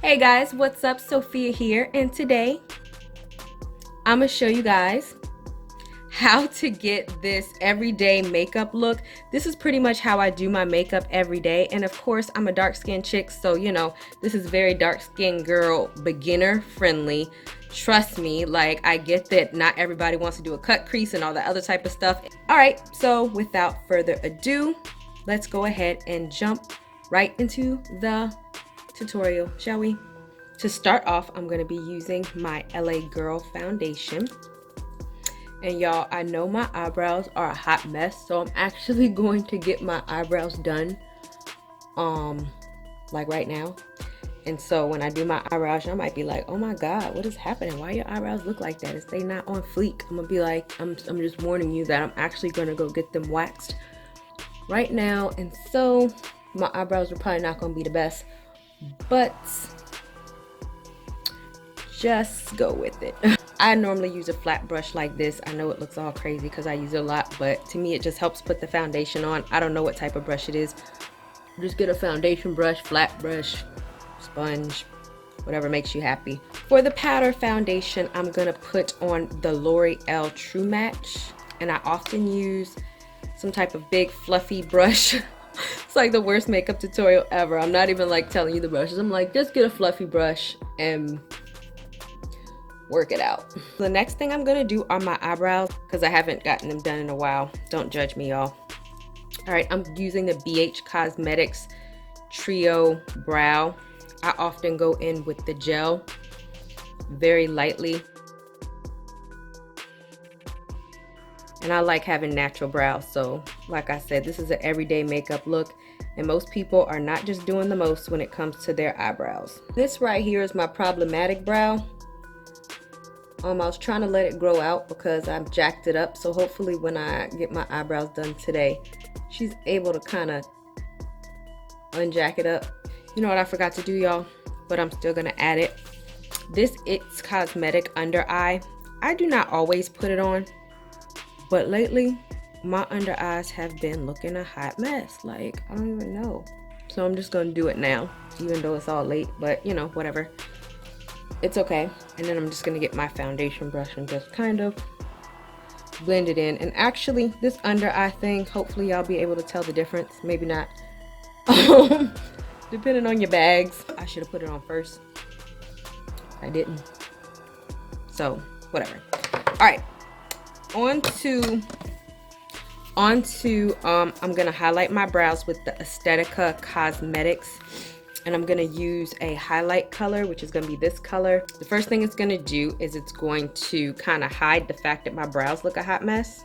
Hey guys, what's up? Sophia here, and today I'm gonna show you guys how to get this everyday makeup look. This is pretty much how I do my makeup every day, and of course I'm a dark-skinned chick, so you know this is very dark-skinned girl beginner friendly. Trust me, like I get that not everybody wants to do a cut crease and all that other type of stuff. All right, so without further ado, let's go ahead and jump right into the tutorial, shall we? To start off, I'm going to be using my LA Girl foundation. And y'all, I know my eyebrows are a hot mess, so I'm actually going to get my eyebrows done like right now. And so when I do my eyebrows, y'all might be like, oh my god, what is happening? Why your eyebrows look like that? Is they not on fleek? I'm gonna be like, I'm just warning you that I'm actually gonna go get them waxed right now. And so my eyebrows are probably not gonna be the best, but just go with it. I normally use a flat brush like this. I know it looks all crazy because I use it a lot, but to me it just helps put the foundation on. I don't know what type of brush it is. Just get a foundation brush, flat brush, sponge, whatever makes you happy. For the powder foundation, I'm gonna put on the L'Oreal True Match, and I often use some type of big fluffy brush. It's like the worst makeup tutorial ever. I'm not even like telling you the brushes. I'm like, just get a fluffy brush and work it out. The next thing I'm gonna do are my eyebrows because I haven't gotten them done in a while. Don't judge me, y'all. All right, I'm using the BH Cosmetics Trio Brow. I often go in with the gel very lightly. And I like having natural brows, so like I said, this is an everyday makeup look, and most people are not just doing the most when it comes to their eyebrows. This right here is my problematic brow. I was trying to let it grow out because I've jacked it up, so hopefully when I get my eyebrows done today, she's able to kind of unjack it up. You know what I forgot to do, y'all? But I'm still gonna add it. This It's Cosmetic Under Eye. I do not always put it on, but lately my under eyes have been looking a hot mess. Like, I don't even know. So I'm just gonna do it now, even though it's all late, but you know, whatever. It's okay. And then I'm just gonna get my foundation brush and just kind of blend it in. And actually, this under eye thing, hopefully y'all be able to tell the difference. Maybe not. Depending on your bags. I should have put it on first. I didn't. So, whatever. Alright. On to I'm gonna highlight my brows with the Aesthetica Cosmetics. And I'm gonna use a highlight color, which is gonna be this color. The first thing it's gonna do is it's going to kind of hide the fact that my brows look a hot mess.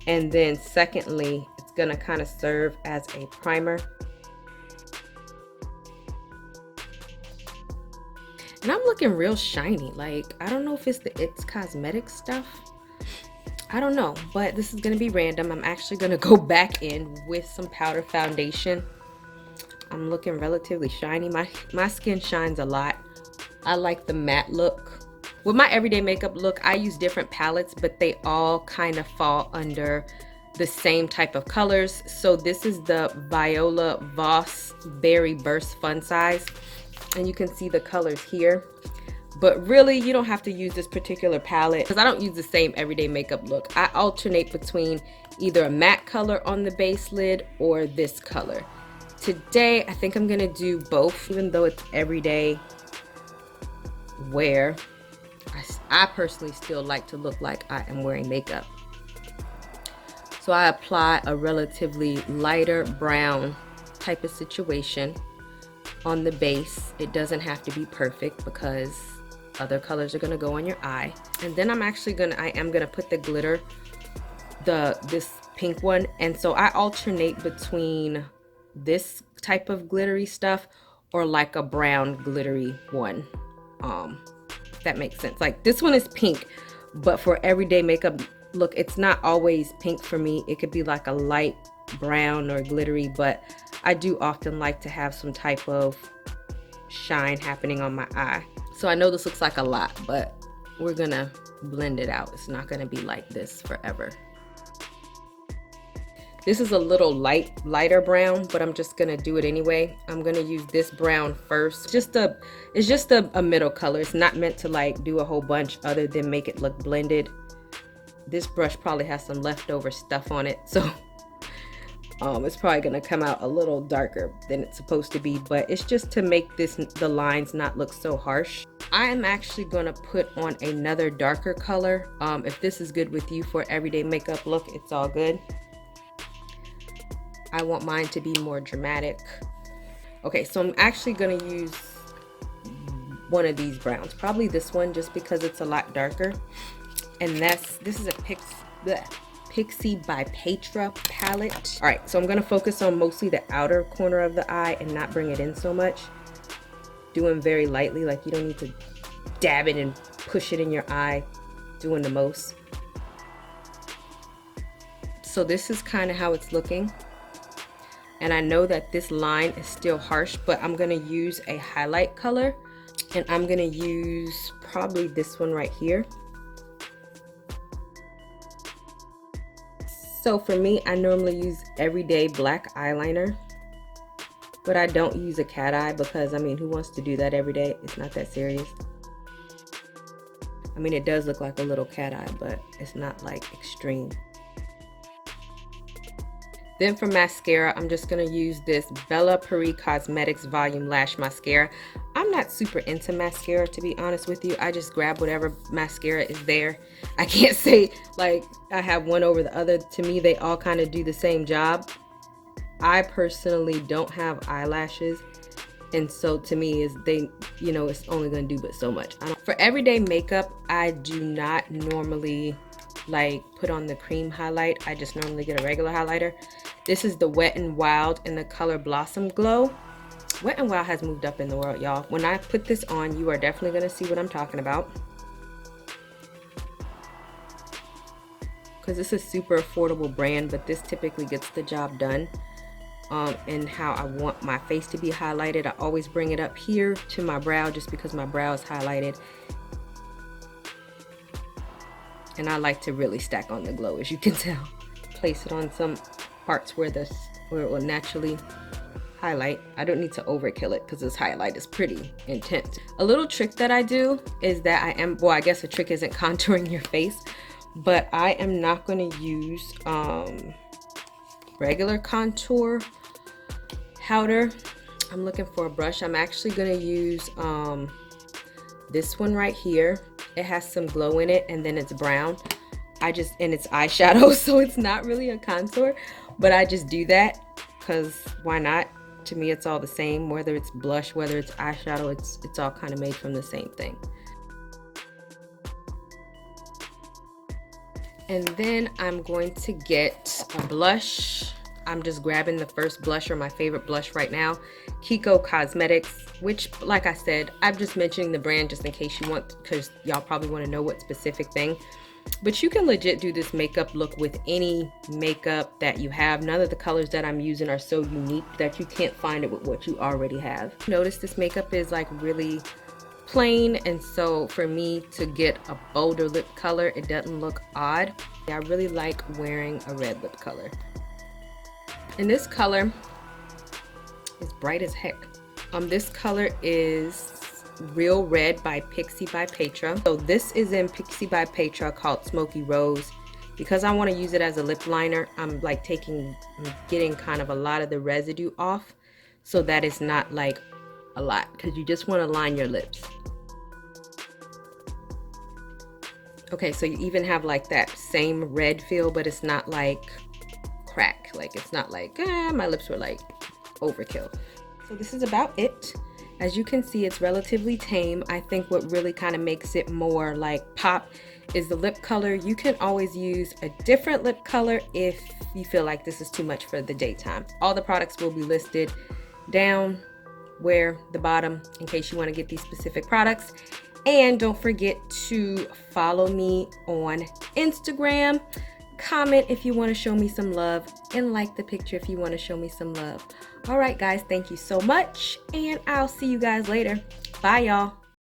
And then secondly, it's gonna kind of serve as a primer. And I'm looking real shiny. Like, I don't know if it's the It's Cosmetics stuff. I don't know, but this is gonna be random. I'm actually gonna go back in with some powder foundation. I'm looking relatively shiny. My skin shines a lot. I like the matte look. With my everyday makeup look, I use different palettes, but they all kind of fall under the same type of colors. So this is the Viola Voss Berry Burst Fun Size. And you can see the colors here. But really, you don't have to use this particular palette because I don't use the same everyday makeup look. I alternate between either a matte color on the base lid or this color. Today, I think I'm gonna do both, even though it's everyday wear. I personally still like to look like I am wearing makeup. So I apply a relatively lighter brown type of situation on the base. It doesn't have to be perfect because other colors are gonna go on your eye. And then I am gonna put the glitter, this pink one. And so I alternate between this type of glittery stuff or like a brown glittery one. If that makes sense. Like this one is pink, but for everyday makeup look, it's not always pink for me. It could be like a light brown or glittery, but I do often like to have some type of shine happening on my eye. So I know this looks like a lot, but we're gonna blend it out. It's not gonna be like this forever. This is a little lighter brown, but I'm just gonna do it anyway. I'm gonna use this brown first. It's just a middle color. It's not meant to like do a whole bunch other than make it look blended. This brush probably has some leftover stuff on it, so it's probably gonna come out a little darker than it's supposed to be, but it's just to make the lines not look so harsh. I am actually gonna put on another darker color. If this is good with you for everyday makeup look, it's all good. I want mine to be more dramatic. Okay, so I'm actually gonna use one of these browns, probably this one, just because it's a lot darker. And this is a Pixie by Petra palette. All right, so I'm gonna focus on mostly the outer corner of the eye and not bring it in so much. Doing very lightly, like you don't need to dab it and push it in your eye, doing the most. So this is kind of how it's looking. And I know that this line is still harsh, but I'm gonna use a highlight color, and I'm gonna use probably this one right here. So for me, I normally use everyday black eyeliner, but I don't use a cat eye because, I mean, who wants to do that every day? It's not that serious. I mean, it does look like a little cat eye, but it's not like extreme. Then for mascara, I'm just gonna use this Bella Paris Cosmetics Volume Lash Mascara. I'm not super into mascara, to be honest with you. I just grab whatever mascara is there. I can't say like I have one over the other. To me, they all kind of do the same job. I personally don't have eyelashes, and so to me, it's only gonna do but so much. For everyday makeup, I do not normally like put on the cream highlight. I just normally get a regular highlighter. This is the Wet n Wild in the color Blossom Glow. Wet n Wild has moved up in the world, y'all. When I put this on, you are definitely gonna see what I'm talking about, because this is a super affordable brand, but this typically gets the job done. And how I want my face to be highlighted, I always bring it up here to my brow just because my brow is highlighted. And I like to really stack on the glow, as you can tell. Place it on some parts where it will naturally highlight. I don't need to overkill it because this highlight is pretty intense. A little trick that I do is that I guess a trick isn't contouring your face, but I am not going to use regular contour powder. I'm looking for a brush. I'm actually going to use this one right here. It has some glow in it, and then it's brown. And it's eyeshadow, so it's not really a contour, but I just do that because why not? To me, it's all the same, whether it's blush, whether it's eyeshadow, it's all kind of made from the same thing. And then I'm going to get a blush. I'm just grabbing the first blusher, my favorite blush right now, Kiko Cosmetics, which, like I said, I'm just mentioning the brand just in case you want, because y'all probably want to know what specific thing. But you can legit do this makeup look with any makeup that you have. None of the colors that I'm using are so unique that you can't find it with what you already have. Notice this makeup is like really plain, and so for me to get a bolder lip color, it doesn't look odd. I really like wearing a red lip color. And this color is bright as heck. This color is Real Red by Pixie by Petra. So this is in Pixie by Petra called Smoky Rose. Because I want to use it as a lip liner, I'm like getting kind of a lot of the residue off so that it's not like a lot, because you just want to line your lips. Okay, so you even have like that same red feel, but it's not like crack. Like it's not like, my lips were like overkill. So this is about it. As you can see, it's relatively tame. I think what really kind of makes it more like pop is the lip color. You can always use a different lip color if you feel like this is too much for the daytime. All the products will be listed down where the bottom in case you want to get these specific products. And don't forget to follow me on Instagram. Comment if you want to show me some love, and like the picture if you want to show me some love. All right, guys, thank you so much, and I'll see you guys later. Bye, y'all.